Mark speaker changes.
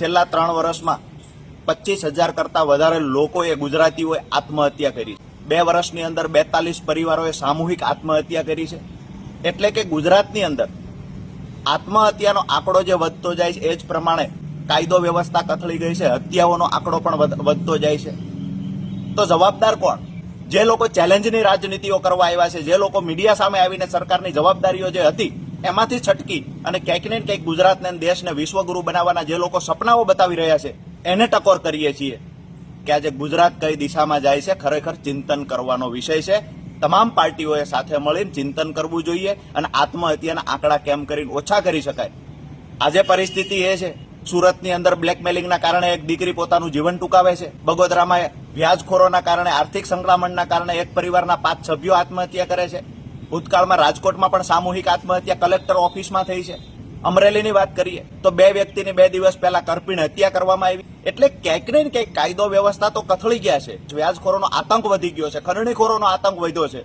Speaker 1: છેલ્લા 3 વર્ષમાં 25,000 કરતા વધારે લોકોએ ગુજરાતીઓએ આત્મહત્યા કરી છે। 2 વર્ષની અંદર 42 પરિવારોએ સામૂહિક આત્મહત્યા કરી છે। એટલે કે ગુજરાતની અંદર આત્મહત્યાનો આંકડો જે વધતો જાય છે એ જ પ્રમાણે કાયદો વ્યવસ્થા કથળી ગઈ છે, હત્યાઓનો આંકડો પણ વધતો જાય છે। તો જવાબદાર કોણ? જે લોકો ચેલેન્જની રાજનીતિઓ કરવા આવ્યા છે, જે લોકો મીડિયા સામે આવીને સરકારની જવાબદારીઓ જે હતી એમાંથી છટકી અને ક્યાંક ને ક્યાંક ગુજરાતને અને દેશને વિશ્વગુરુ બનાવવાના જે લોકો સપનાઓ બતાવી રહ્યા છે એને ટકોર કરીએ છીએ કે આજે ગુજરાત કઈ દિશામાં જાય છે। ખરેખર ચિંતન કરવાનો વિષય છે। તમામ પાર્ટીઓએ સાથે મળીને ચિંતન કરવું જોઈએ અને આત્મહત્યાના આંકડા કેમ કરીને ઓછા કરી શકાય। આજે પરિસ્થિતિ એ છે, સુરતની અંદર બ્લેકમેલિંગના કારણે એક દીકરી પોતાનું જીવન ટૂંકાવે છે। બગોદરામાં વ્યાજખોરોના કારણે, આર્થિક સંકળામણના કારણે એક પરિવારના 5 સભ્યો આત્મહત્યા કરે છે। ભૂતકાળમાં રાજકોટમાં પણ સામૂહિક આત્મહત્યા કલેક્ટર ઓફિસમાં થઈ છે। અમરેલીની વાત કરીએ તો 2 વ્યક્તિની 2 દિવસ પહેલા કરપીણ હત્યા કરવામાં આવી। એટલે ક્યાંક ને ક્યાંક કાયદો વ્યવસ્થા તો કથળી ગયા છે, વ્યાજખોરોનો આતંક વધી ગયો છે, ખંડણીખોરોનો આતંક વધ્યો છે।